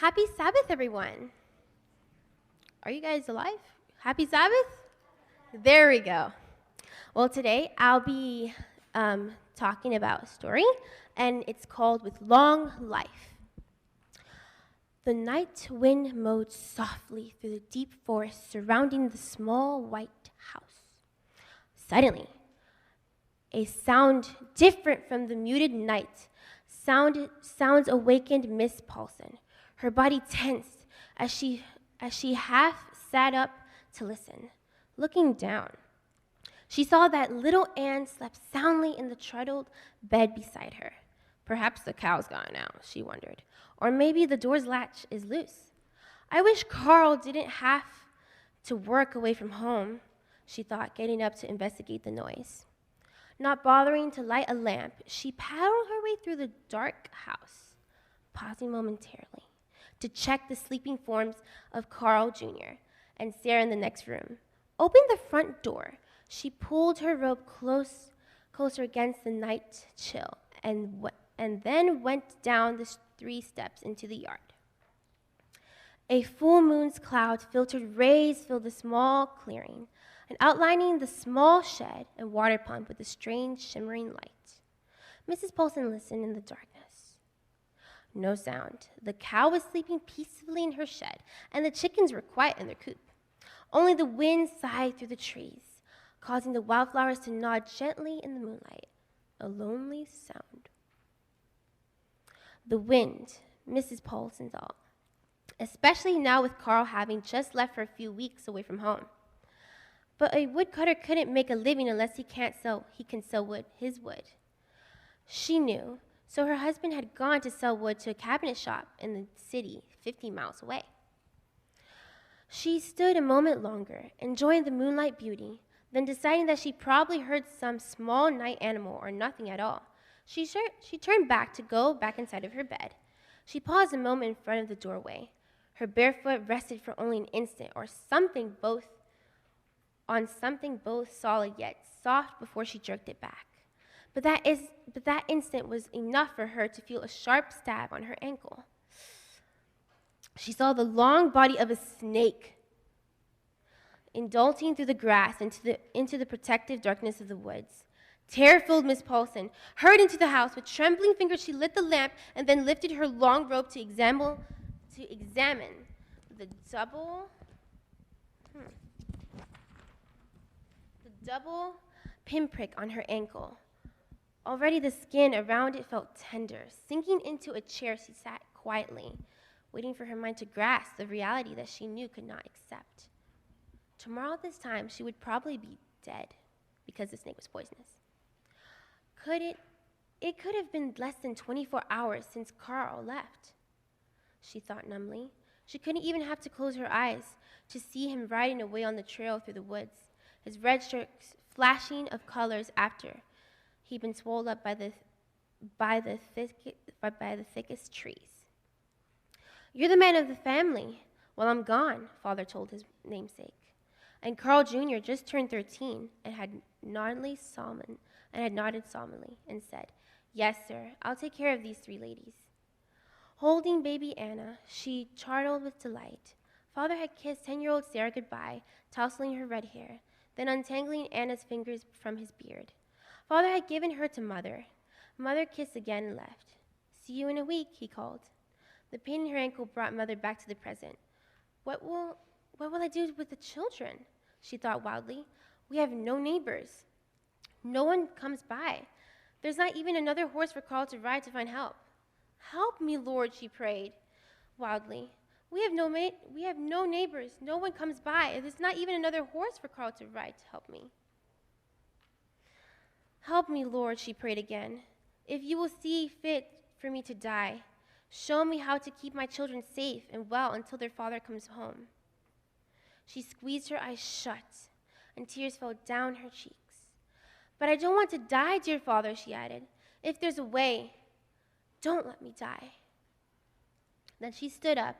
Happy Sabbath, everyone. Are you guys alive? Happy Sabbath? There we go. Well, today I'll be talking about a story, and it's called With Long Life. The night wind mowed softly through the deep forest surrounding the small white house. Suddenly, a sound different from the muted night sounds awakened Miss Paulson. Her body tensed as she half sat up to listen. Looking down, she saw that little Anne slept soundly in the truddled bed beside her. Perhaps the cow's gone out, she wondered, or maybe the door's latch is loose. I wish Carl didn't have to work away from home, she thought, getting up to investigate the noise. Not bothering to light a lamp, she paddled her way through the dark house, pausing momentarily to check the sleeping forms of Carl Jr. and Sarah in the next room. Opening the front door, she pulled her robe closer against the night chill and then went down the 3 steps into the yard. A full moon's cloud-filtered rays filled the small clearing, and outlining the small shed and water pump with a strange shimmering light. Mrs. Paulson listened in the darkness. No sound. The cow was sleeping peacefully in her shed, and the chickens were quiet in their coop. Only the wind sighed through the trees, causing the wildflowers to nod gently in the moonlight, a lonely sound. The wind, Mrs. Paulson thought, especially now with Carl having just left for a few weeks away from home. But a woodcutter couldn't make a living unless he can sell his wood. She knew, so her husband had gone to sell wood to a cabinet shop in the city 50 miles away. She stood a moment longer, enjoying the moonlight beauty, then deciding that she probably heard some small night animal or nothing at all. She turned back to go back inside of her bed. She paused a moment in front of the doorway. Her bare foot rested for only an instant on something both solid yet soft before she jerked it back. But that instant was enough for her to feel a sharp stab on her ankle. She saw the long body of a snake indulging through the grass into the protective darkness of the woods. Terror-filled Miss Paulson hurried into the house. With trembling fingers, she lit the lamp and then lifted her long robe to examine the double pinprick on her ankle. Already the skin around it felt tender. Sinking into a chair, she sat quietly, waiting for her mind to grasp the reality that she knew could not accept. Tomorrow at this time, she would probably be dead because the snake was poisonous. It could have been less than 24 hours since Carl left, she thought numbly. She couldn't even have to close her eyes to see him riding away on the trail through the woods, his red shirt flashing of colors after he'd been swallowed up by the thickest trees. You're the man of the family while I'm gone, Father told his namesake. And Carl Jr. just turned 13 and had nodded solemnly and said, "Yes, sir, I'll take care of these 3 ladies." Holding baby Anna, she chortled with delight. Father had kissed 10-year-old Sarah goodbye, tousling her red hair, then untangling Anna's fingers from his beard. Father had given her to Mother. Mother kissed again and left. "See you in a week," he called. The pain in her ankle brought Mother back to the present. What will I do with the children?" she thought wildly. "We have no neighbors. No one comes by. There's not even another horse for Carl to ride to find help. Help me, Lord," she prayed wildly. We have no neighbors. No one comes by. There's not even another horse for Carl to ride to help me. "Help me, Lord," she prayed again. "If you will see fit for me to die, show me how to keep my children safe and well until their father comes home." She squeezed her eyes shut, and tears fell down her cheeks. "But I don't want to die, dear Father," she added. "If there's a way, don't let me die." Then she stood up,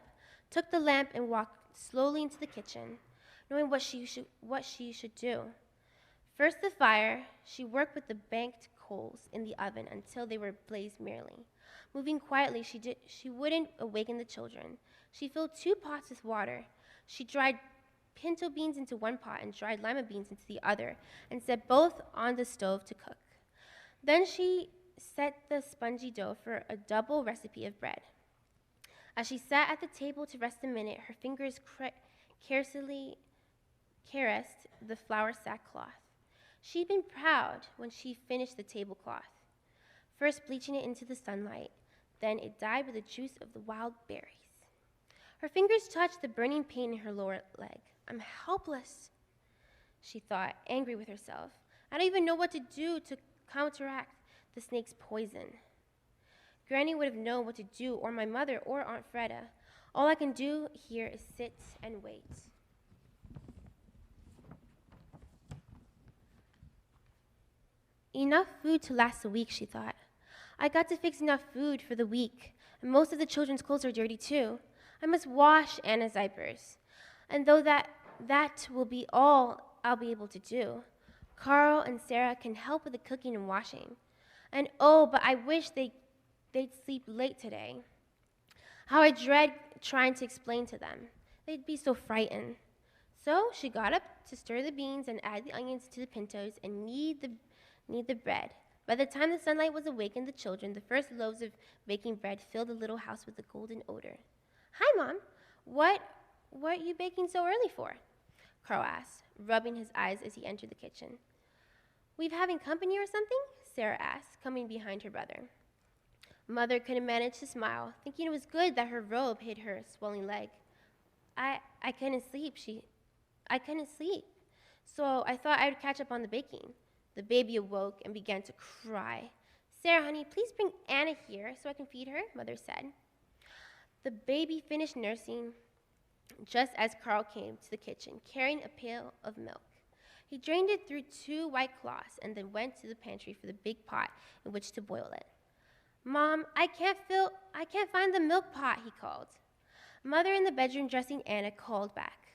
took the lamp, and walked slowly into the kitchen, knowing what she should do. First the fire, she worked with the banked coals in the oven until they were blazed merrily. Moving quietly, she wouldn't awaken the children. She filled 2 pots with water. She dried pinto beans into one pot and dried lima beans into the other, and set both on the stove to cook. Then she set the spongy dough for a double recipe of bread. As she sat at the table to rest a minute, her fingers caressed the flour sackcloth. She'd been proud when she finished the tablecloth, first bleaching it into the sunlight, then it dyed with the juice of the wild berries. Her fingers touched the burning pain in her lower leg. I'm helpless, she thought, angry with herself. I don't even know what to do to counteract the snake's poison. Granny would have known what to do, or my mother, or Aunt Freda. All I can do here is sit and wait. Enough food to last a week, she thought. I got to fix enough food for the week, and most of the children's clothes are dirty too. I must wash Anna's diapers. And though that will be all I'll be able to do, Carl and Sarah can help with the cooking and washing. And oh, but I wish they'd sleep late today. How I dread trying to explain to them. They'd be so frightened. So she got up to stir the beans and add the onions to the pintos and knead the bread. By the time the sunlight was awakened, the children, the first loaves of baking bread filled the little house with a golden odor. Hi, Mom. What are you baking so early for? Carl asked, rubbing his eyes as he entered the kitchen. We've having company or something? Sarah asked, coming behind her brother. Mother couldn't manage to smile, thinking it was good that her robe hid her swelling leg. I couldn't sleep, I couldn't sleep, so I thought I would catch up on the baking. The baby awoke and began to cry. Sarah, honey, please bring Anna here so I can feed her, Mother said. The baby finished nursing just as Carl came to the kitchen, carrying a pail of milk. He drained it through 2 white cloths and then went to the pantry for the big pot in which to boil it. Mom, I can't find the milk pot, he called. Mother in the bedroom dressing Anna called back.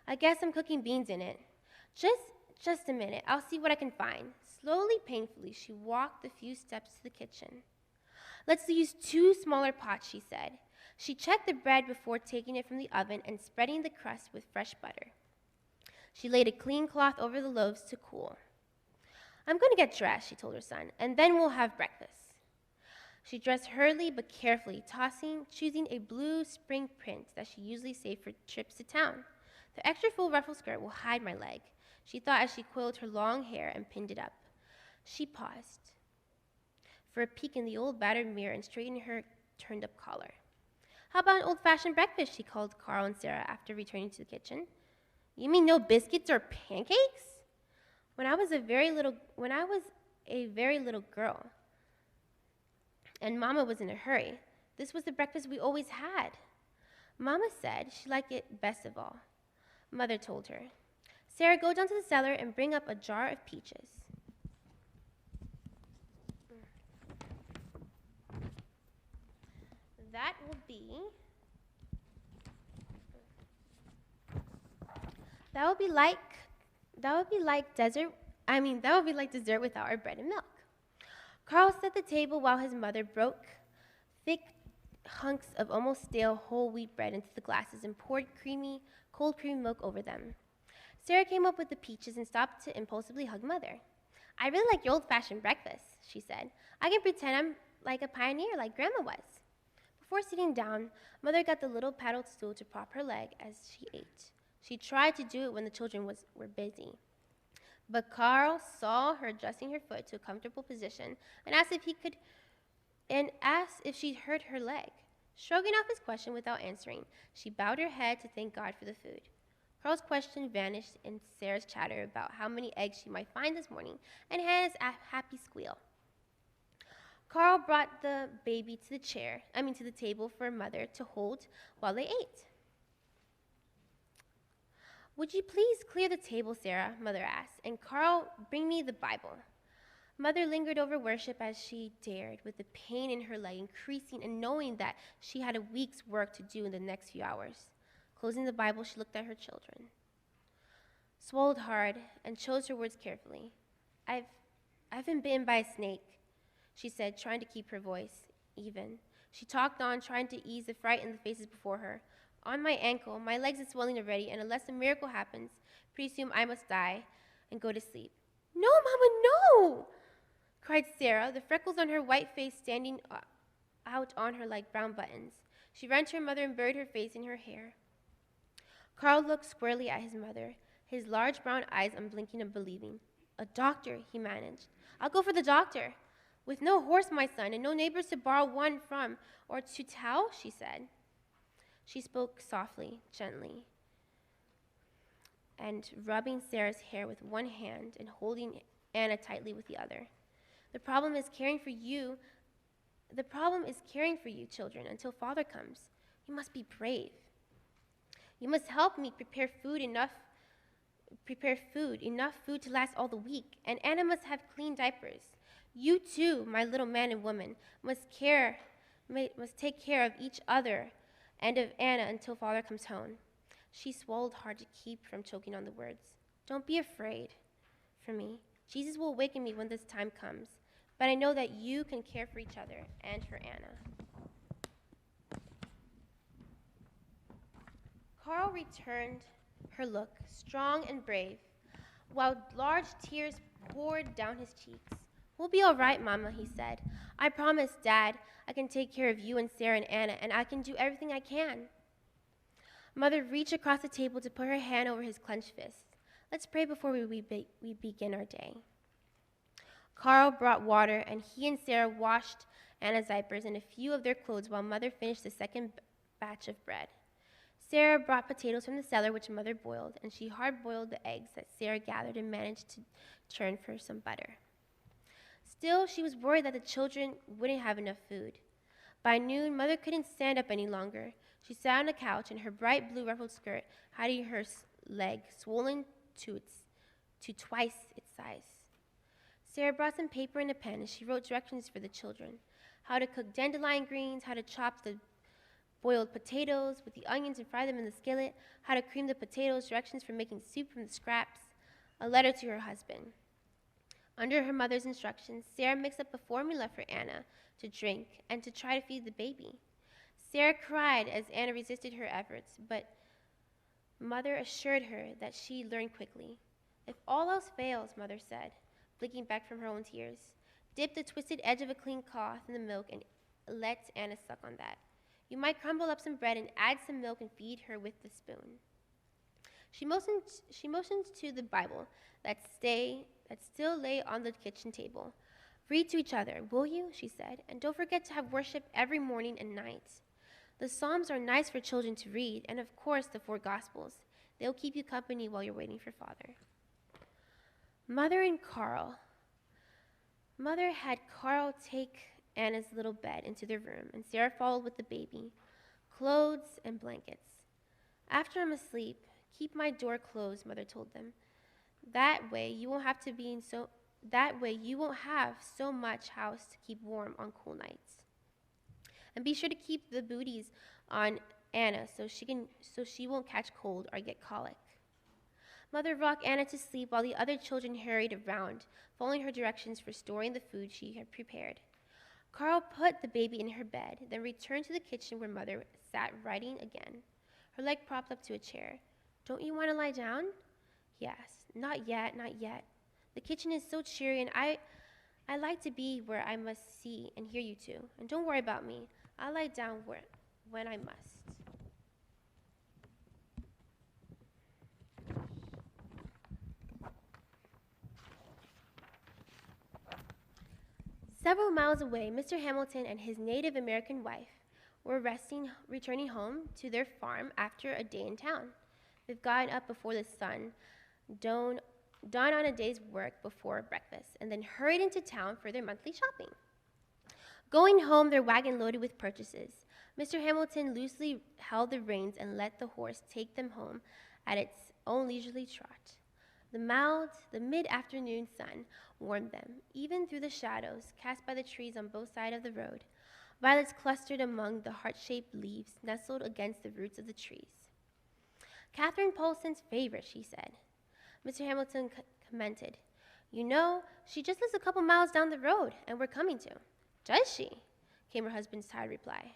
I guess I'm cooking beans in it. Just a minute, I'll see what I can find. Slowly, painfully, she walked the few steps to the kitchen. Let's use 2 smaller pots, she said. She checked the bread before taking it from the oven and spreading the crust with fresh butter. She laid a clean cloth over the loaves to cool. I'm going to get dressed, she told her son, and then we'll have breakfast. She dressed hurriedly but carefully, choosing a blue spring print that she usually saved for trips to town. The extra full ruffle skirt will hide my leg, she thought as she coiled her long hair and pinned it up. She paused for a peek in the old battered mirror and straightened her turned-up collar. How about an old-fashioned breakfast, she called Carl and Sarah after returning to the kitchen. You mean no biscuits or pancakes? When I was a very little girl, and Mama was in a hurry, this was the breakfast we always had. Mama said she liked it best of all. Mother told her, Sarah, go down to the cellar and bring up a jar of peaches. That would be like dessert without our bread and milk. Carl set the table while his mother broke thick hunks of almost stale whole wheat bread into the glasses and poured cold creamy milk over them. Sarah came up with the peaches and stopped to impulsively hug Mother. I really like your old-fashioned breakfast, she said. I can pretend I'm like a pioneer like Grandma was. Before sitting down, Mother got the little paddled stool to prop her leg as she ate. She tried to do it when the children were busy. But Carl saw her adjusting her foot to a comfortable position and asked if she'd hurt her leg. Shrugging off his question without answering, she bowed her head to thank God for the food. Carl's question vanished in Sarah's chatter about how many eggs she might find this morning and Hannah's happy squeal. Carl brought the baby to the table for Mother to hold while they ate. Would you please clear the table, Sarah? Mother asked, and Carl, bring me the Bible. Mother lingered over worship as she dared, with the pain in her leg increasing and knowing that she had a week's work to do in the next few hours. Closing the Bible, she looked at her children, swallowed hard, and chose her words carefully. I've I've been bitten by a snake, she said, trying to keep her voice even. She talked on, trying to ease the fright in the faces before her. On my ankle, my legs are swelling already, and unless a miracle happens, pretty soon I must die and go to sleep. No, Mama, no! Cried Sarah, the freckles on her white face standing out on her like brown buttons. She ran to her mother and buried her face in her hair. Carl looked squarely at his mother, his large brown eyes unblinking and believing. A doctor, he managed. I'll go for the doctor. With no horse, my son, and no neighbors to borrow one from or to tell, she said. She spoke softly, gently, and rubbing Sarah's hair with one hand and holding Anna tightly with the other. The problem is caring for you, children, until Father comes. You must be brave. You must help me prepare enough food to last all the week, and Anna must have clean diapers. You too, my little man and woman, must take care of each other and of Anna until Father comes home. She swallowed hard to keep from choking on the words. Don't be afraid for me. Jesus will awaken me when this time comes, but I know that you can care for each other and for Anna. Carl returned her look, strong and brave, while large tears poured down his cheeks. We'll be all right, Mama, he said. I promise, Dad, I can take care of you and Sarah and Anna, and I can do everything I can. Mother reached across the table to put her hand over his clenched fist. Let's pray before we begin our day. Carl brought water, and he and Sarah washed Anna's diapers and a few of their clothes while Mother finished the second batch of bread. Sarah brought potatoes from the cellar, which Mother boiled, and she hard-boiled the eggs that Sarah gathered and managed to churn for some butter. Still, she was worried that the children wouldn't have enough food. By noon, Mother couldn't stand up any longer. She sat on the couch, and her bright blue ruffled skirt hiding her leg, swollen to twice its size. Sarah brought some paper and a pen, and she wrote directions for the children: how to cook dandelion greens, how to chop the boiled potatoes with the onions and fry them in the skillet, how to cream the potatoes, directions for making soup from the scraps, a letter to her husband. Under her mother's instructions, Sarah mixed up a formula for Anna to drink and to try to feed the baby. Sarah cried as Anna resisted her efforts, but Mother assured her that she'd learn quickly. If all else fails, Mother said, blinking back from her own tears, dip the twisted edge of a clean cloth in the milk and let Anna suck on that. You might crumble up some bread and add some milk and feed her with the spoon. She motioned to the Bible that still lay on the kitchen table. Read to each other, will you? She said, and don't forget to have worship every morning and night. The Psalms are nice for children to read, and of course the 4 Gospels. They'll keep you company while you're waiting for Father. Mother had Carl take Anna's little bed into their room, and Sarah followed with the baby, clothes, and blankets. After I'm asleep, keep my door closed, Mother told them. That way you won't have so much house to keep warm on cool nights. And be sure to keep the booties on Anna so she won't catch cold or get colic. Mother rocked Anna to sleep while the other children hurried around, following her directions for storing the food she had prepared. Carl put the baby in her bed, then returned to the kitchen where Mother sat writing again, her leg propped up to a chair. Don't you want to lie down? Yes. Not yet, not yet. The kitchen is so cheery, and I like to be where I must see and hear you two. And don't worry about me. I'll lie down when I must. Several miles away, Mr. Hamilton and his Native American wife were returning home to their farm after a day in town. They've gotten up before the sun dawned on a day's work before breakfast, and then hurried into town for their monthly shopping. Going home, their wagon loaded with purchases, Mr. Hamilton loosely held the reins and let the horse take them home at its own leisurely trot. The mid-afternoon sun warmed them, even through the shadows cast by the trees on both sides of the road. Violets clustered among the heart-shaped leaves nestled against the roots of the trees. Catherine Paulson's favorite, she said. Mr. Hamilton commented, You know, she just lives a couple miles down the road, and we're coming to. Does she? Came her husband's tired reply.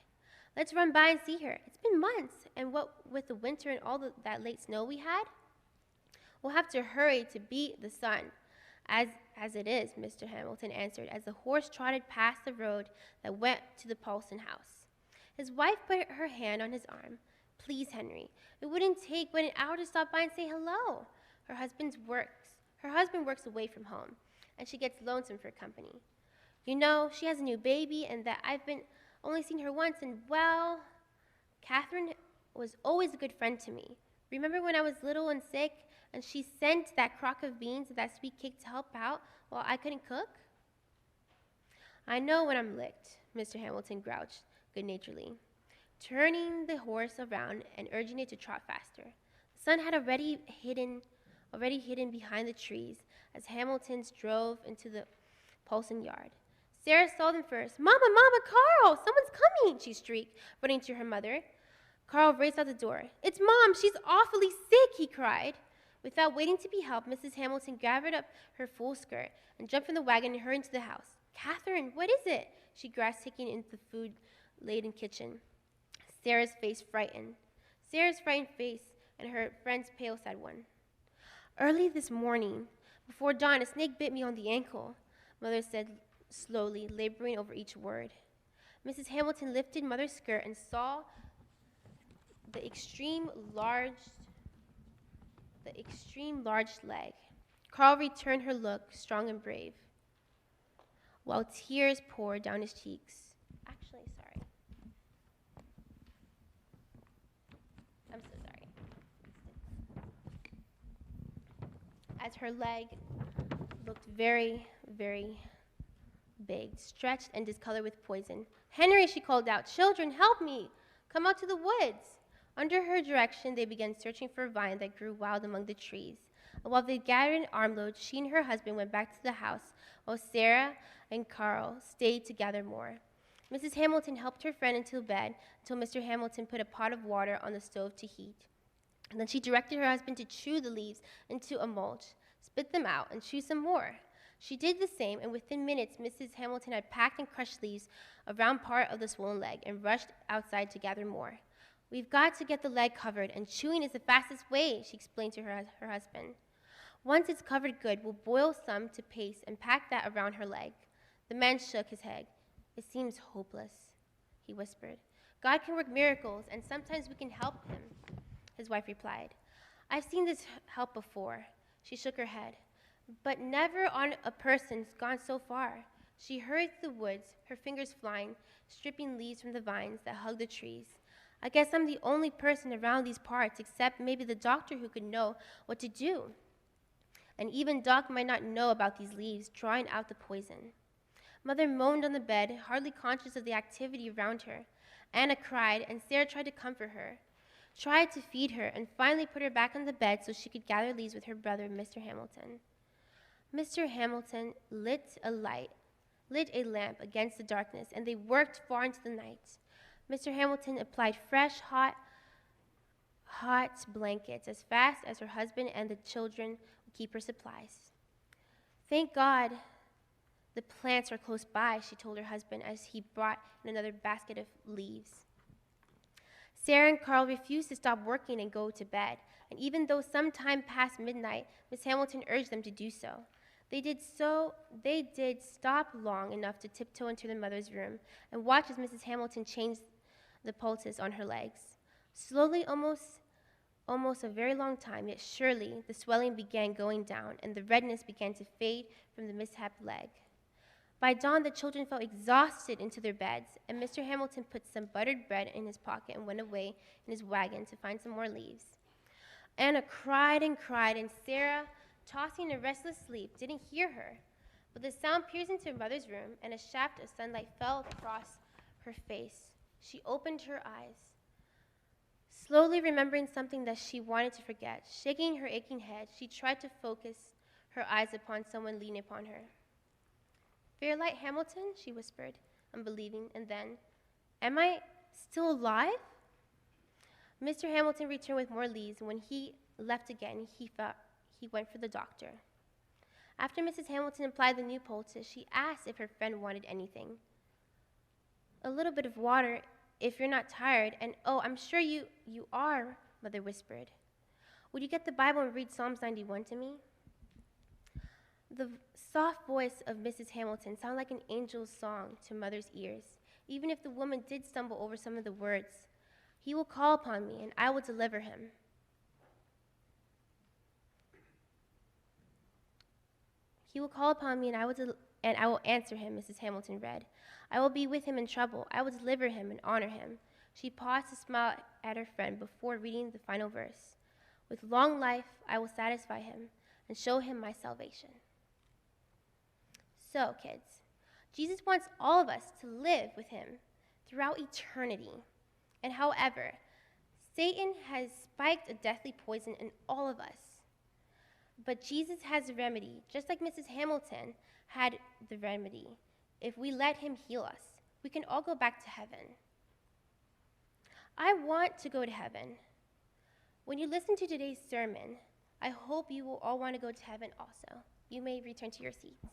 Let's run by and see her. It's been months, and what with the winter and all that late snow we had, we'll have to hurry to beat the sun. As it is, Mr. Hamilton answered as the horse trotted past the road that went to the Paulson house. His wife put her hand on his arm. Please, Henry, it wouldn't take but an hour to stop by and say hello. Her husband works away from home, and she gets lonesome for company. You know, she has a new baby, and that I've been only seen her once, and well, Catherine was always a good friend to me. Remember when I was little and sick, and she sent that crock of beans and that sweet cake to help out while I couldn't cook? I know when I'm licked, Mr. Hamilton grouched good-naturedly, turning the horse around and urging it to trot faster. The sun had already hidden behind the trees as Hamiltons drove into the Paulson yard. Sarah saw them first. Mama, Carl, someone's coming, she shrieked, running to her mother. Carl raced out the door. It's Mom, she's awfully sick, he cried. Without waiting to be helped, Mrs. Hamilton gathered up her full skirt and jumped from the wagon and hurried into the house. Catherine, what is it? She grasped, taking into the food-laden kitchen. Sarah's frightened face and her friend's pale, sad one. Early this morning, before dawn, a snake bit me on the ankle, Mother said slowly, laboring over each word. Mrs. Hamilton lifted Mother's skirt and saw the extreme large leg. Carl returned her look, strong and brave, while tears poured down his cheeks. I'm so sorry. As her leg looked very, very big, stretched and discolored with poison. Henry, she called out, children, help me! Come out to the woods! Under her direction, they began searching for a vine that grew wild among the trees. And while they gathered an armload, she and her husband went back to the house, while Sarah and Carl stayed to gather more. Mrs. Hamilton helped her friend into bed until Mr. Hamilton put a pot of water on the stove to heat. And then she directed her husband to chew the leaves into a mulch, spit them out, and chew some more. She did the same, and within minutes, Mrs. Hamilton had packed and crushed leaves around part of the swollen leg and rushed outside to gather more. We've got to get the leg covered, and chewing is the fastest way, she explained to her husband. Once it's covered good, we'll boil some to paste and pack that around her leg. The man shook his head. It seems hopeless, he whispered. God can work miracles, and sometimes we can help him, his wife replied. I've seen this help before. She shook her head. But never on a person gone so far. She hurried through the woods, her fingers flying, stripping leaves from the vines that hugged the trees. I guess I'm the only person around these parts, except maybe the doctor who could know what to do. And even Doc might not know about these leaves, drawing out the poison. Mother moaned on the bed, hardly conscious of the activity around her. Anna cried, and Sarah tried to comfort her, tried to feed her, and finally put her back on the bed so she could gather leaves with her brother, Mr. Hamilton. Mr. Hamilton lit a lamp against the darkness, and they worked far into the night. Mr. Hamilton applied fresh, hot blankets as fast as her husband and the children would keep her supplies. Thank God the plants are close by, she told her husband as he brought in another basket of leaves. Sarah and Carl refused to stop working and go to bed, and even though some time past midnight, Miss Hamilton urged them to do so. They did stop long enough to tiptoe into their mother's room and watch as Mrs. Hamilton changed the poultice on her legs. Slowly, almost a very long time, yet surely, the swelling began going down, and the redness began to fade from the mishapped leg. By dawn, the children felt exhausted into their beds, and Mr. Hamilton put some buttered bread in his pocket and went away in his wagon to find some more leaves. Anna cried, and Sarah, tossing in a restless sleep, didn't hear her. But the sound pierced into her mother's room, and a shaft of sunlight fell across her face. She opened her eyes, slowly remembering something that she wanted to forget. Shaking her aching head, she tried to focus her eyes upon someone leaning upon her. Fairlight Hamilton, she whispered, unbelieving, and then, am I still alive? Mr. Hamilton returned with more leaves, and when he left again, he went for the doctor. After Mrs. Hamilton applied the new poultice, she asked if her friend wanted anything. A little bit of water, if you're not tired, and oh, I'm sure you are, Mother whispered. Would you get the Bible and read Psalms 91 to me? The soft voice of Mrs. Hamilton sounded like an angel's song to Mother's ears, even if the woman did stumble over some of the words. He will call upon me, and I will deliver him. He will call upon me, and I will answer him, Mrs. Hamilton read. I will be with him in trouble. I will deliver him and honor him. She paused to smile at her friend before reading the final verse. With long life, I will satisfy him and show him my salvation. So, kids, Jesus wants all of us to live with him throughout eternity. And however, Satan has spiked a deathly poison in all of us. But Jesus has a remedy, just like Mrs. Hamilton had the remedy. If we let him heal us, we can all go back to heaven. I want to go to heaven. When you listen to today's sermon, I hope you will all want to go to heaven also. You may return to your seats.